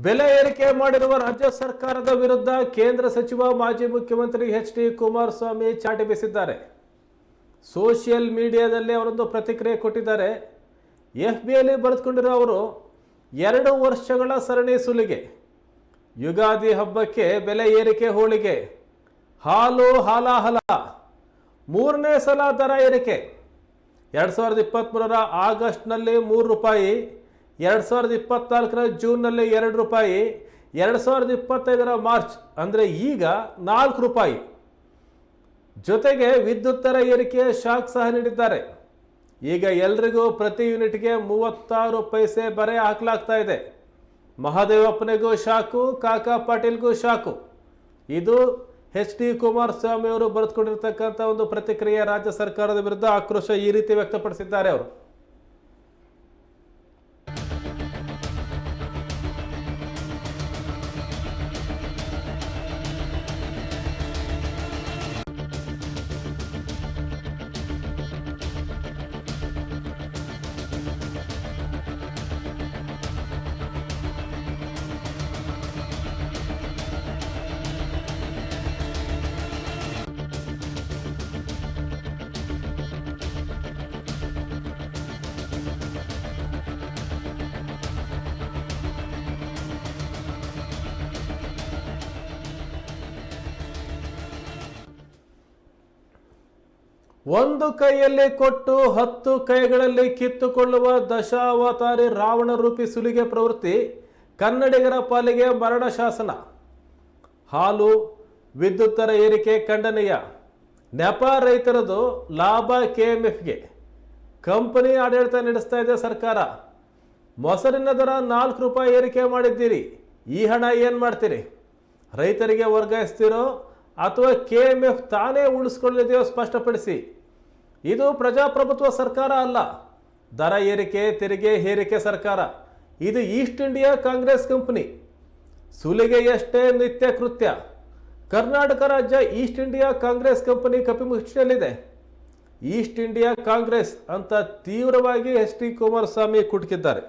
ಬೆಲೆ ಏರಿಕೆ ಮಾಡಿರುವ ರಾಜ್ಯ ಸರ್ಕಾರದ ವಿರುದ್ಧ ಕೇಂದ್ರ ಸಚಿವ ಮಾಜಿ ಮುಖ್ಯಮಂತ್ರಿ ಎಚ್.ಡಿ. ಕುಮಾರಸ್ವಾಮಿ ಚಾಟಿ ಬೀಸಿದ್ದಾರೆ. ಸೋಷಿಯಲ್ ಮೀಡಿಯಾದಲ್ಲಿ ಅವರೊಂದು ಪ್ರತಿಕ್ರಿಯೆ ಕೊಟ್ಟಿದ್ದಾರೆ. FBಯಲ್ಲಿ ಬರೆದುಕೊಂಡಿರೋ ಅವರು 2 ವರ್ಷಗಳ ಸರಣಿ ಸುಲಿಗೆ, ಯುಗಾದಿ ಹಬ್ಬಕ್ಕೆ ಬೆಲೆ ಏರಿಕೆ ಹೋಳಿಗೆ, ಹಾಲು ಹಾಲಾಹಲ, 3ನೇ ಸಲ ದರ ಏರಿಕೆ. 2023ರ ಆಗಸ್ಟ್ನಲ್ಲಿ 3 ರೂಪಾಯಿ, 2024ರ ಜೂನ್ನಲ್ಲಿ 2 ರೂಪಾಯಿ, 2025ರ ಮಾರ್ಚ್ ಅಂದರೆ ಈಗ 4 ರೂಪಾಯಿ. ಜೊತೆಗೆ ವಿದ್ಯುತ್ ದರ ಏರಿಕೆಯ ಶಾಕ್ ಸಹ ನೀಡಿದ್ದಾರೆ. ಈಗ ಎಲ್ರಿಗೂ ಪ್ರತಿ ಯೂನಿಟ್ಗೆ 36 ಪೈಸೆ ಬರೆ ಹಾಕಲಾಗ್ತಾ ಇದೆ. ಮಹಾದೇವಪ್ಪನಿಗೂ ಶಾಕು, ಕಾಕಾ ಪಾಟೀಲ್ಗೂ ಶಾಕು. ಇದು ಎಚ್.ಡಿ. ಕುಮಾರಸ್ವಾಮಿ ಅವರು ಬರೆದುಕೊಂಡಿರ್ತಕ್ಕಂಥ ಒಂದು ಪ್ರತಿಕ್ರಿಯೆ. ರಾಜ್ಯ ಸರ್ಕಾರದ ವಿರುದ್ಧ ಆಕ್ರೋಶ ಈ ರೀತಿ ವ್ಯಕ್ತಪಡಿಸಿದ್ದಾರೆ ಅವರು. ಒಂದು ಕೈಯಲ್ಲಿ ಕೊಟ್ಟು 10 ಕೈಗಳಲ್ಲಿ ಕಿತ್ತುಕೊಳ್ಳುವ ದಶಾವತಾರಿ ರಾವಣ ರೂಪಿ ಸುಲಿಗೆ ಪ್ರವೃತ್ತಿ ಕನ್ನಡಿಗರ ಪಾಲಿಗೆ ಮರಣ ಶಾಸನ. ಹಾಲು ವಿದ್ಯುತ್ ದರ ಏರಿಕೆ ಖಂಡನೀಯ. ನೆಪ ರೈತರದು, ಲಾಭ KMFಗೆ. ಕಂಪನಿ ಆಡಳಿತ ನಡೆಸ್ತಾ ಇದೆ ಸರ್ಕಾರ. ಮೊಸರಿನ ದರ 4 ರೂಪಾಯಿ ಏರಿಕೆ ಮಾಡಿದ್ದೀರಿ. ಈ ಹಣ ಏನು ಮಾಡ್ತೀರಿ? ರೈತರಿಗೆ ವರ್ಗಾಯಿಸ್ತಿರೋ ಅಥವಾ KMF ತಾನೇ ಉಳಿಸ್ಕೊಳ್ಳಿದೆಯೋ ಸ್ಪಷ್ಟಪಡಿಸಿ. ಇದು ಪ್ರಜಾಪ್ರಭುತ್ವ ಸರ್ಕಾರ ಅಲ್ಲ, ದರ ಏರಿಕೆ ತೆರಿಗೆ ಹೇರಿಕೆ ಸರ್ಕಾರ. ಇದು ಈಸ್ಟ್ ಇಂಡಿಯಾ ಕಾಂಗ್ರೆಸ್ ಕಂಪನಿ. ಸುಲಿಗೆಯಷ್ಟೇ ನಿತ್ಯ ಕೃತ್ಯ. ಕರ್ನಾಟಕ ರಾಜ್ಯ ಈಸ್ಟ್ ಇಂಡಿಯಾ ಕಾಂಗ್ರೆಸ್ ಕಂಪನಿ ಕಪಿಮುಷ್ಟಿಯಲ್ಲಿದೆ. ಈಸ್ಟ್ ಇಂಡಿಯಾ ಕಾಂಗ್ರೆಸ್ ಅಂತ ತೀವ್ರವಾಗಿ ಎಚ್.ಡಿ. ಕುಮಾರಸ್ವಾಮಿ ಕುಟುಕಿದ್ದಾರೆ.